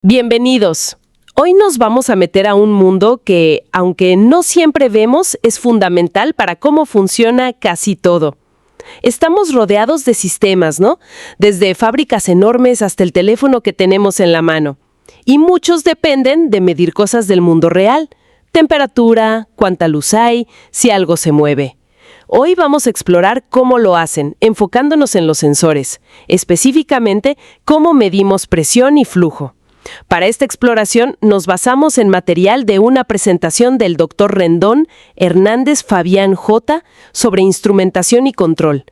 Bienvenidos. Hoy nos vamos a meter a un mundo que, aunque no siempre vemos, es fundamental para cómo funciona casi todo. Estamos rodeados de sistemas, ¿no? Desde fábricas enormes hasta el teléfono que tenemos en la mano. Y muchos dependen de medir cosas del mundo real. Temperatura, cuánta luz hay, si algo se mueve. Hoy vamos a explorar cómo lo hacen, enfocándonos en los sensores, específicamente cómo medimos presión y flujo. Para esta exploración nos basamos en material de una presentación del Dr. Rendón Hernández Fabián J. sobre instrumentación y control.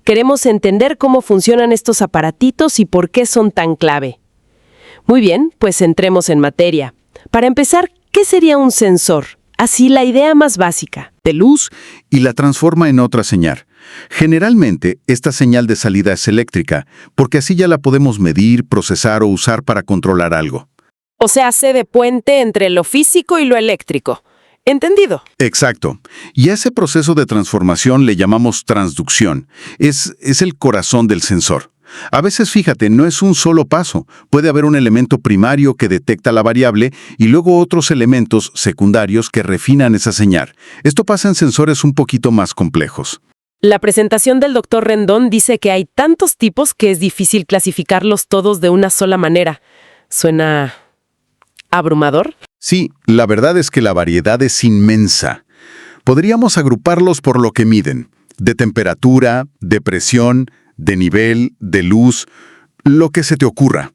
Queremos entender cómo funcionan estos aparatitos y por qué son tan clave. Muy bien, pues entremos en materia. Para empezar, ¿qué sería un sensor? Así la idea más básica. De luz y la transforma en otra señal. Generalmente, esta señal de salida es eléctrica, porque así ya la podemos medir, procesar o usar para controlar algo. O sea, hace de puente entre lo físico y lo eléctrico. ¿Entendido? Exacto. Y a ese proceso de transformación le llamamos transducción. Es el corazón del sensor. A veces, fíjate, no es un solo paso. Puede haber un elemento primario que detecta la variable y luego otros elementos secundarios que refinan esa señal. Esto pasa en sensores un poquito más complejos. La presentación del Dr. Rendón dice que hay tantos tipos que es difícil clasificarlos todos de una sola manera. ¿Suena abrumador? Sí, la verdad es que la variedad es inmensa. Podríamos agruparlos por lo que miden, de temperatura, de presión, de nivel, de luz, lo que se te ocurra.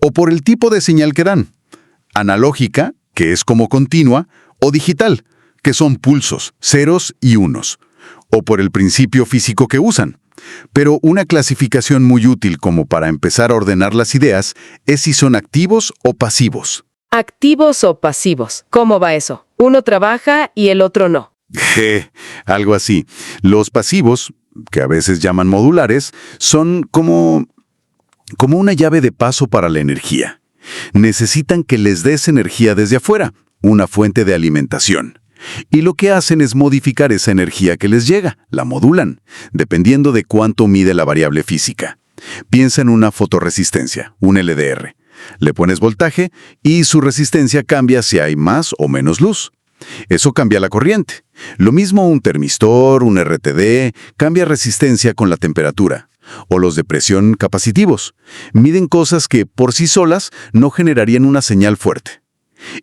O por el tipo de señal que dan, analógica, que es como continua, o digital, que son pulsos, ceros y unos. O por el principio físico que usan. Pero una clasificación muy útil como para empezar a ordenar las ideas es si son activos o pasivos. ¿Activos o pasivos? ¿Cómo va eso? Uno trabaja y el otro no. Algo así. Los pasivos, que a veces llaman modulares, son como una llave de paso para la energía. Necesitan que les des energía desde afuera, una fuente de alimentación. Y lo que hacen es modificar esa energía que les llega, la modulan, dependiendo de cuánto mide la variable física. Piensa en una fotorresistencia, un LDR. Le pones voltaje y su resistencia cambia si hay más o menos luz. Eso cambia la corriente. Lo mismo un termistor, un RTD, cambia resistencia con la temperatura. O los de presión capacitivos. Miden cosas que por sí solas no generarían una señal fuerte.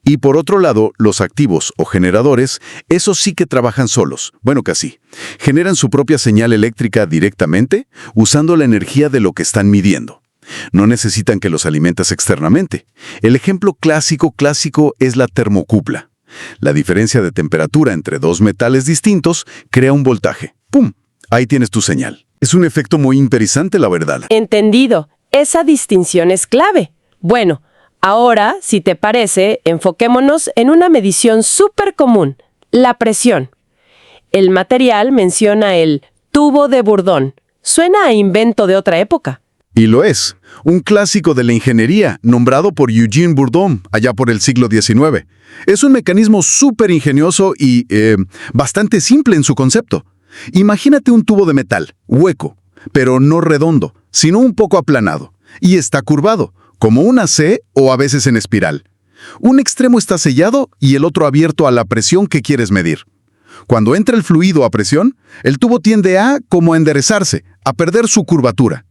Y por otro lado, los activos o generadores, esos sí que trabajan solos, bueno, casi. Generan su propia señal eléctrica directamente usando la energía de lo que están midiendo. No necesitan que los alimentes externamente. El ejemplo clásico es la termocupla. La diferencia de temperatura entre dos metales distintos crea un voltaje. ¡Pum! Ahí tienes tu señal. Es un efecto muy interesante, la verdad. Entendido. Esa distinción es clave. Bueno, ahora, si te parece, enfoquémonos en una medición súper común, la presión. El material menciona el tubo de Bourdon. Suena a invento de otra época. Y lo es. Un clásico de la ingeniería, nombrado por Eugene Bourdon, allá por el siglo XIX. Es un mecanismo súper ingenioso y bastante simple en su concepto. Imagínate un tubo de metal, hueco, pero no redondo, sino un poco aplanado. Y está curvado, como una C o a veces en espiral. Un extremo está sellado y el otro abierto a la presión que quieres medir. Cuando entra el fluido a presión, el tubo tiende a enderezarse, a perder su curvatura.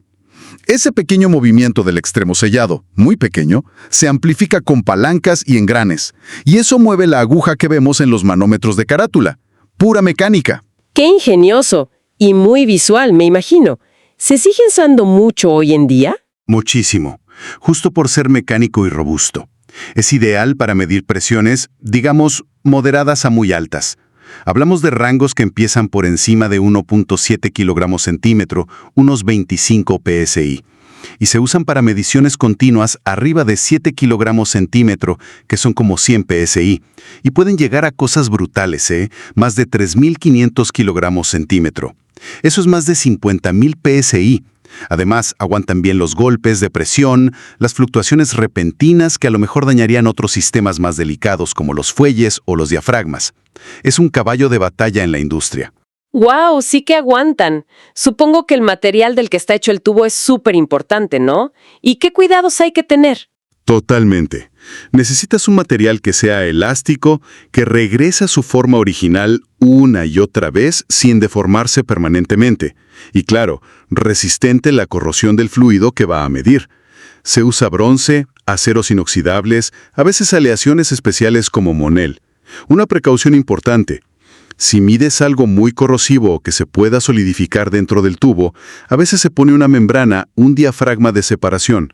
Ese pequeño movimiento del extremo sellado, muy pequeño, se amplifica con palancas y engranes, y eso mueve la aguja que vemos en los manómetros de carátula. Pura mecánica. ¡Qué ingenioso! Y muy visual, me imagino. ¿Se sigue usando mucho hoy en día? Muchísimo. Justo por ser mecánico y robusto. Es ideal para medir presiones, digamos, moderadas a muy altas. Hablamos de rangos que empiezan por encima de 1.7 kilogramos centímetro, unos 25 psi. Y se usan para mediciones continuas arriba de 7 kilogramos centímetro, que son como 100 psi. Y pueden llegar a cosas brutales, más de 3.500 kilogramos centímetro. Eso es más de 50.000 psi. Además, aguantan bien los golpes de presión, las fluctuaciones repentinas que a lo mejor dañarían otros sistemas más delicados como los fuelles o los diafragmas. Es un caballo de batalla en la industria. ¡Wow! Sí que aguantan. Supongo que el material del que está hecho el tubo es súper importante, ¿no? ¿Y qué cuidados hay que tener? Totalmente. Necesitas un material que sea elástico, que regrese a su forma original una y otra vez sin deformarse permanentemente. Y claro, resistente a la corrosión del fluido que va a medir. Se usa bronce, aceros inoxidables, a veces aleaciones especiales como Monel. Una precaución importante. Si mides algo muy corrosivo o que se pueda solidificar dentro del tubo, a veces se pone una membrana, un diafragma de separación.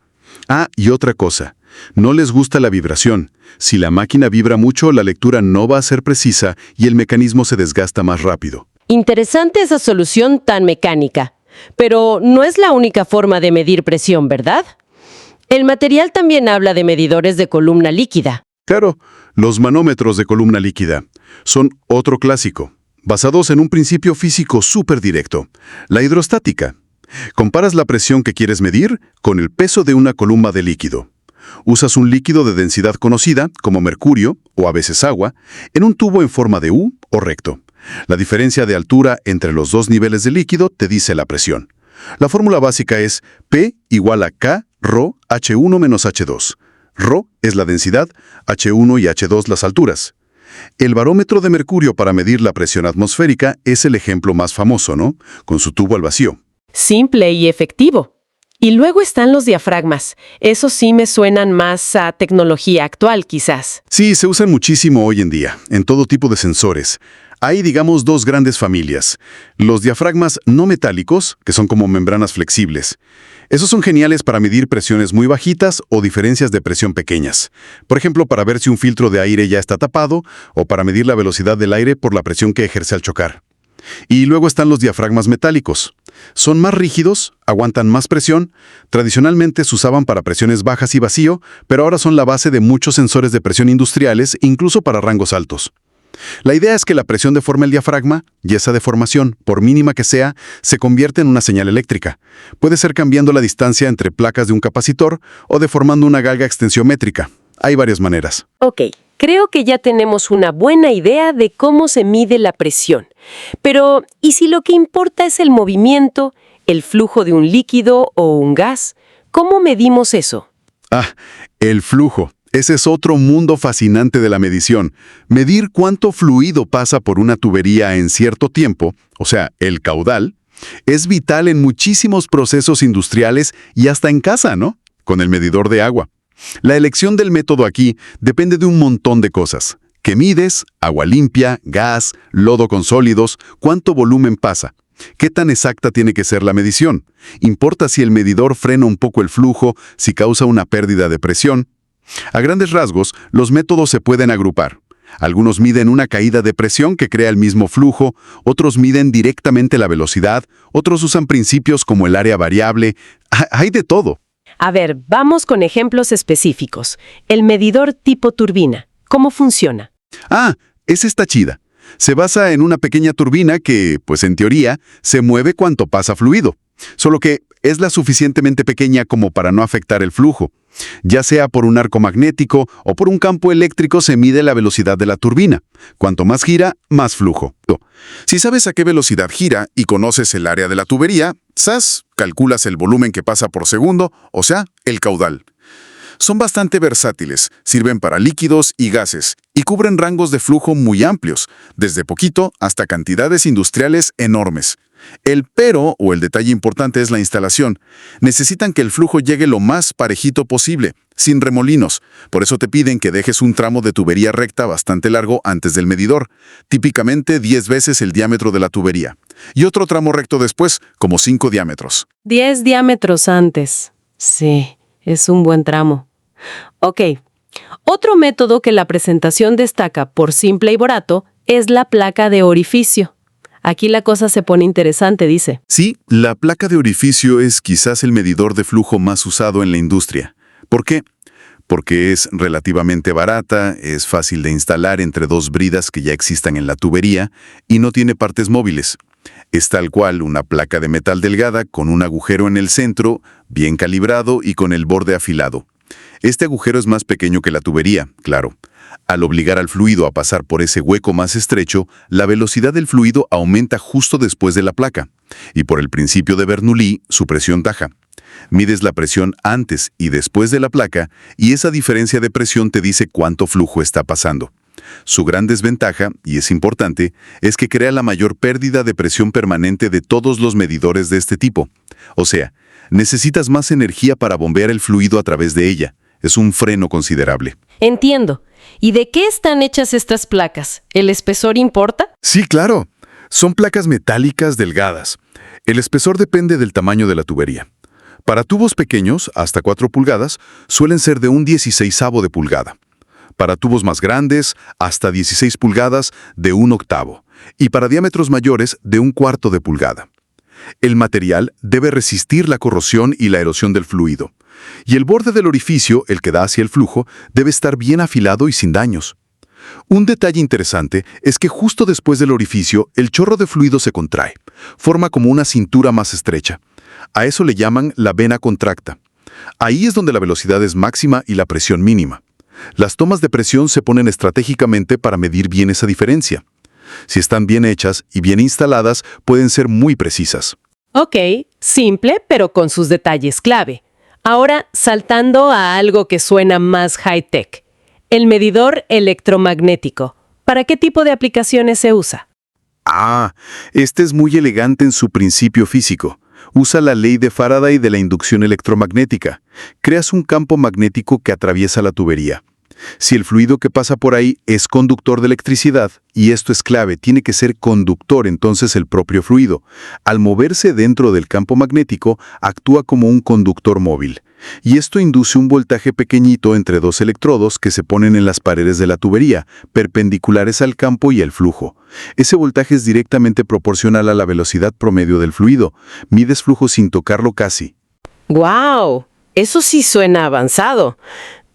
Ah, y otra cosa. No les gusta la vibración. Si la máquina vibra mucho, la lectura no va a ser precisa y el mecanismo se desgasta más rápido. Interesante esa solución tan mecánica. Pero no es la única forma de medir presión, ¿verdad? El material también habla de medidores de columna líquida. Claro, los manómetros de columna líquida son otro clásico, basados en un principio físico súper directo, la hidrostática. Comparas la presión que quieres medir con el peso de una columna de líquido. Usas un líquido de densidad conocida, como mercurio, o a veces agua, en un tubo en forma de U o recto. La diferencia de altura entre los dos niveles de líquido te dice la presión. La fórmula básica es P igual a K ρ H1 menos H2. Ρ es la densidad, H1 y H2 las alturas. El barómetro de mercurio para medir la presión atmosférica es el ejemplo más famoso, ¿no? Con su tubo al vacío. Simple y efectivo. Y luego están los diafragmas. Esos sí me suenan más a tecnología actual, quizás. Sí, se usan muchísimo hoy en día, en todo tipo de sensores. Hay, digamos, dos grandes familias. Los diafragmas no metálicos, que son como membranas flexibles. Esos son geniales para medir presiones muy bajitas o diferencias de presión pequeñas. Por ejemplo, para ver si un filtro de aire ya está tapado o para medir la velocidad del aire por la presión que ejerce al chocar. Y luego están los diafragmas metálicos. Son más rígidos, aguantan más presión. Tradicionalmente se usaban para presiones bajas y vacío, pero ahora son la base de muchos sensores de presión industriales, incluso para rangos altos. La idea es que la presión deforma el diafragma y esa deformación, por mínima que sea, se convierte en una señal eléctrica. Puede ser cambiando la distancia entre placas de un capacitor o deformando una galga extensiométrica. Hay varias maneras. Ok, creo que ya tenemos una buena idea de cómo se mide la presión. Pero, ¿y si lo que importa es el movimiento, el flujo de un líquido o un gas? ¿Cómo medimos eso? El flujo. Ese es otro mundo fascinante de la medición. Medir cuánto fluido pasa por una tubería en cierto tiempo, o sea, el caudal, es vital en muchísimos procesos industriales y hasta en casa, ¿no? Con el medidor de agua. La elección del método aquí depende de un montón de cosas. ¿Qué mides? Agua limpia, gas, lodo con sólidos, ¿cuánto volumen pasa? ¿Qué tan exacta tiene que ser la medición? ¿Importa si el medidor frena un poco el flujo, si causa una pérdida de presión? A grandes rasgos, los métodos se pueden agrupar. Algunos miden una caída de presión que crea el mismo flujo, otros miden directamente la velocidad, otros usan principios como el área variable. Hay de todo. A ver, vamos con ejemplos específicos. El medidor tipo turbina, ¿cómo funciona? Esa está chida. Se basa en una pequeña turbina que, pues en teoría, se mueve cuanto pasa fluido. Solo que es la suficientemente pequeña como para no afectar el flujo. Ya sea por un arco magnético o por un campo eléctrico se mide la velocidad de la turbina. Cuanto más gira, más flujo. Si sabes a qué velocidad gira y conoces el área de la tubería, calculas el volumen que pasa por segundo, o sea, el caudal. Son bastante versátiles, sirven para líquidos y gases, y cubren rangos de flujo muy amplios, desde poquito hasta cantidades industriales enormes. El pero, o el detalle importante, es la instalación. Necesitan que el flujo llegue lo más parejito posible, sin remolinos. Por eso te piden que dejes un tramo de tubería recta bastante largo antes del medidor, típicamente 10 veces el diámetro de la tubería. Y otro tramo recto después, como 5 diámetros. 10 diámetros antes. Sí, es un buen tramo. Ok. Otro método que la presentación destaca por simple y barato es la placa de orificio. Aquí la cosa se pone interesante, dice. Sí, la placa de orificio es quizás el medidor de flujo más usado en la industria. ¿Por qué? Porque es relativamente barata, es fácil de instalar entre dos bridas que ya existan en la tubería y no tiene partes móviles. Es tal cual una placa de metal delgada con un agujero en el centro, bien calibrado y con el borde afilado. Este agujero es más pequeño que la tubería, claro. Al obligar al fluido a pasar por ese hueco más estrecho, la velocidad del fluido aumenta justo después de la placa. Y por el principio de Bernoulli, su presión baja. Mides la presión antes y después de la placa y esa diferencia de presión te dice cuánto flujo está pasando. Su gran desventaja, y es importante, es que crea la mayor pérdida de presión permanente de todos los medidores de este tipo. O sea, necesitas más energía para bombear el fluido a través de ella. Es un freno considerable. Entiendo. ¿Y de qué están hechas estas placas? ¿El espesor importa? Sí, claro. Son placas metálicas delgadas. El espesor depende del tamaño de la tubería. Para tubos pequeños, hasta 4 pulgadas, suelen ser de un 16avo de pulgada. Para tubos más grandes, hasta 16 pulgadas, de 1/8. Y para diámetros mayores, de 1/4 de pulgada. El material debe resistir la corrosión y la erosión del fluido. Y el borde del orificio, el que da hacia el flujo, debe estar bien afilado y sin daños. Un detalle interesante es que justo después del orificio, el chorro de fluido se contrae. Forma como una cintura más estrecha. A eso le llaman la vena contracta. Ahí es donde la velocidad es máxima y la presión mínima. Las tomas de presión se ponen estratégicamente para medir bien esa diferencia. Si están bien hechas y bien instaladas, pueden ser muy precisas. Ok, simple, pero con sus detalles clave. Ahora, saltando a algo que suena más high-tech. El medidor electromagnético. ¿Para qué tipo de aplicaciones se usa? Este es muy elegante en su principio físico. Usa la ley de Faraday de la inducción electromagnética. Creas un campo magnético que atraviesa la tubería. Si el fluido que pasa por ahí es conductor de electricidad, y esto es clave, tiene que ser conductor entonces el propio fluido. Al moverse dentro del campo magnético, actúa como un conductor móvil. Y esto induce un voltaje pequeñito entre dos electrodos que se ponen en las paredes de la tubería, perpendiculares al campo y al flujo. Ese voltaje es directamente proporcional a la velocidad promedio del fluido. Mides flujo sin tocarlo casi. ¡Guau! Eso sí suena avanzado.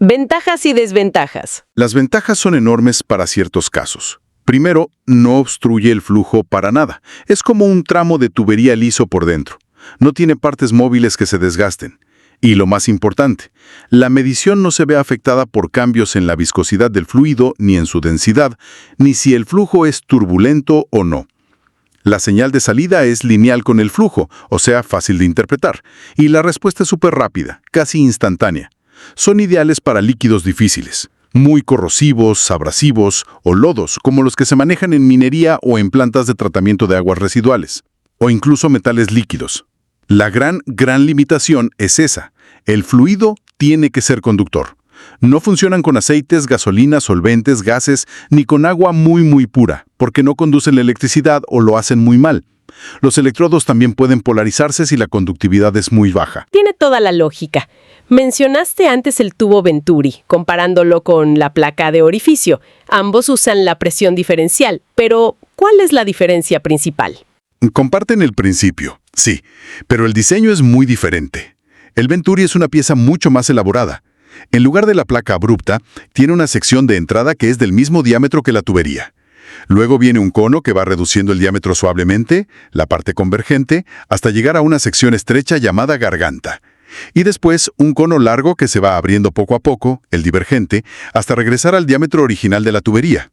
Ventajas y desventajas. Las ventajas son enormes para ciertos casos. Primero, no obstruye el flujo para nada. Es como un tramo de tubería liso por dentro. No tiene partes móviles que se desgasten. Y lo más importante, la medición no se ve afectada por cambios en la viscosidad del fluido, ni en su densidad, ni si el flujo es turbulento o no. La señal de salida es lineal con el flujo, o sea, fácil de interpretar. Y la respuesta es súper rápida, casi instantánea. Son ideales para líquidos difíciles, muy corrosivos, abrasivos o lodos, como los que se manejan en minería o en plantas de tratamiento de aguas residuales, o incluso metales líquidos. La gran limitación es esa. El fluido tiene que ser conductor. No funcionan con aceites, gasolina, solventes, gases, ni con agua muy pura, porque no conducen la electricidad o lo hacen muy mal. Los electrodos también pueden polarizarse si la conductividad es muy baja. Tiene toda la lógica. Mencionaste antes el tubo Venturi, comparándolo con la placa de orificio. Ambos usan la presión diferencial, pero ¿cuál es la diferencia principal? Comparten el principio, sí, pero el diseño es muy diferente. El Venturi es una pieza mucho más elaborada. En lugar de la placa abrupta, tiene una sección de entrada que es del mismo diámetro que la tubería. Luego viene un cono que va reduciendo el diámetro suavemente, la parte convergente, hasta llegar a una sección estrecha llamada garganta. Y después un cono largo que se va abriendo poco a poco, el divergente, hasta regresar al diámetro original de la tubería.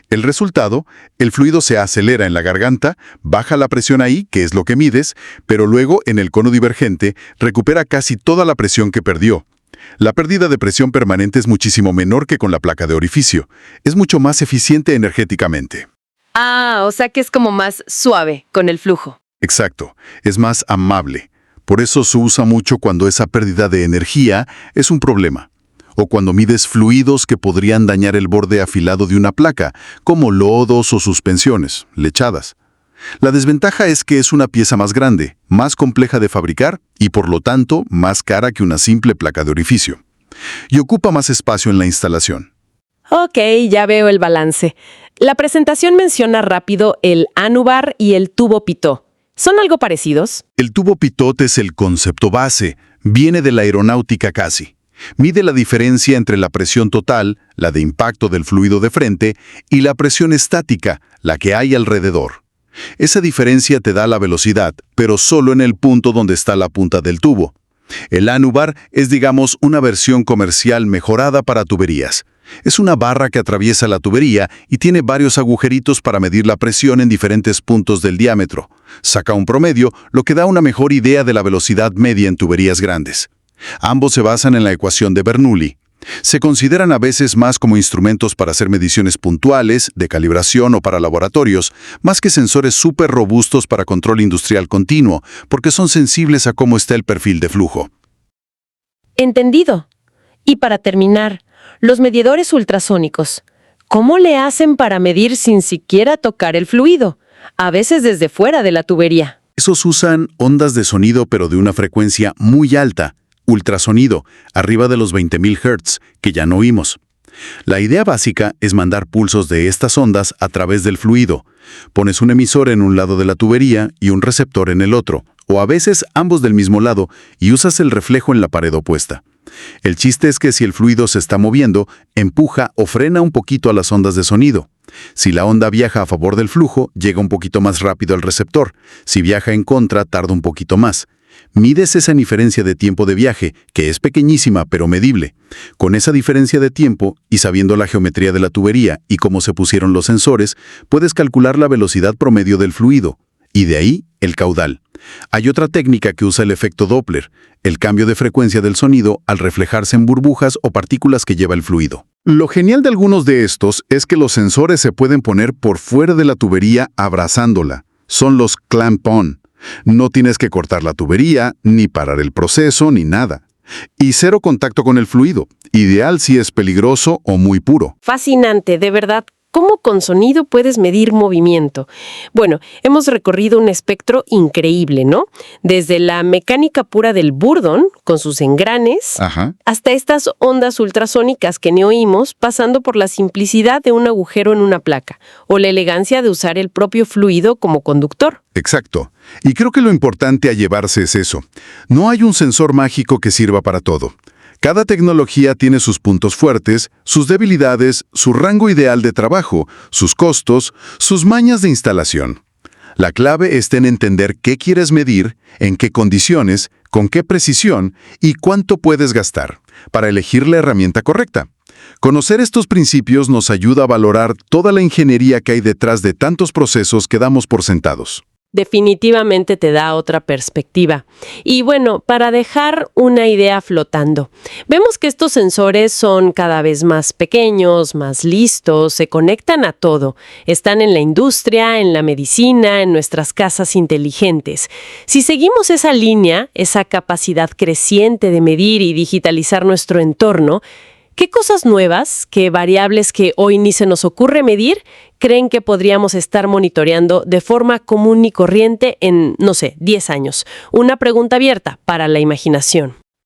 El resultado, el fluido se acelera en la garganta, baja la presión ahí, que es lo que mides, pero luego en el cono divergente recupera casi toda la presión que perdió. La pérdida de presión permanente es muchísimo menor que con la placa de orificio. Es mucho más eficiente energéticamente. O sea que es como más suave con el flujo. Exacto, es más amable. Por eso se usa mucho cuando esa pérdida de energía es un problema. O cuando mides fluidos que podrían dañar el borde afilado de una placa, como lodos o suspensiones, lechadas. La desventaja es que es una pieza más grande, más compleja de fabricar y por lo tanto más cara que una simple placa de orificio. Y ocupa más espacio en la instalación. Ok, ya veo el balance. La presentación menciona rápido el anubar y el tubo Pitot. ¿Son algo parecidos? El tubo Pitot es el concepto base, viene de la aeronáutica casi. Mide la diferencia entre la presión total, la de impacto del fluido de frente, y la presión estática, la que hay alrededor. Esa diferencia te da la velocidad, pero solo en el punto donde está la punta del tubo. El Anubar es, digamos, una versión comercial mejorada para tuberías. Es una barra que atraviesa la tubería y tiene varios agujeritos para medir la presión en diferentes puntos del diámetro. Saca un promedio, lo que da una mejor idea de la velocidad media en tuberías grandes. Ambos se basan en la ecuación de Bernoulli. Se consideran a veces más como instrumentos para hacer mediciones puntuales, de calibración o para laboratorios, más que sensores súper robustos para control industrial continuo, porque son sensibles a cómo está el perfil de flujo. Entendido. Y para terminar, los medidores ultrasónicos. ¿Cómo le hacen para medir sin siquiera tocar el fluido? A veces desde fuera de la tubería. Esos usan ondas de sonido pero de una frecuencia muy alta, ultrasonido, arriba de los 20.000 Hz, que ya no oímos. La idea básica es mandar pulsos de estas ondas a través del fluido. Pones un emisor en un lado de la tubería y un receptor en el otro, o a veces ambos del mismo lado, y usas el reflejo en la pared opuesta. El chiste es que si el fluido se está moviendo, empuja o frena un poquito a las ondas de sonido. Si la onda viaja a favor del flujo, llega un poquito más rápido al receptor. Si viaja en contra, tarda un poquito más. Mides esa diferencia de tiempo de viaje, que es pequeñísima pero medible. Con esa diferencia de tiempo, y sabiendo la geometría de la tubería y cómo se pusieron los sensores, puedes calcular la velocidad promedio del fluido, y de ahí el caudal. Hay otra técnica que usa el efecto Doppler, el cambio de frecuencia del sonido al reflejarse en burbujas o partículas que lleva el fluido. Lo genial de algunos de estos es que los sensores se pueden poner por fuera de la tubería abrazándola. Son los clamp-on. No tienes que cortar la tubería, ni parar el proceso, ni nada. Y cero contacto con el fluido, ideal si es peligroso o muy puro. Fascinante, de verdad. ¿Cómo con sonido puedes medir movimiento? Bueno, hemos recorrido un espectro increíble, ¿no? Desde la mecánica pura del burdón, con sus engranes, hasta estas ondas ultrasónicas que ni oímos, pasando por la simplicidad de un agujero en una placa, o la elegancia de usar el propio fluido como conductor. Exacto. Y creo que lo importante a llevarse es eso. No hay un sensor mágico que sirva para todo. Cada tecnología tiene sus puntos fuertes, sus debilidades, su rango ideal de trabajo, sus costos, sus mañas de instalación. La clave está en entender qué quieres medir, en qué condiciones, con qué precisión y cuánto puedes gastar, para elegir la herramienta correcta. Conocer estos principios nos ayuda a valorar toda la ingeniería que hay detrás de tantos procesos que damos por sentados. Definitivamente te da otra perspectiva. Y bueno, para dejar una idea flotando, vemos que estos sensores son cada vez más pequeños, más listos, se conectan a todo. Están en la industria, en la medicina, en nuestras casas inteligentes. Si seguimos esa línea, esa capacidad creciente de medir y digitalizar nuestro entorno, ¿qué cosas nuevas, qué variables que hoy ni se nos ocurre medir, creen que podríamos estar monitoreando de forma común y corriente en, 10 años? Una pregunta abierta para la imaginación.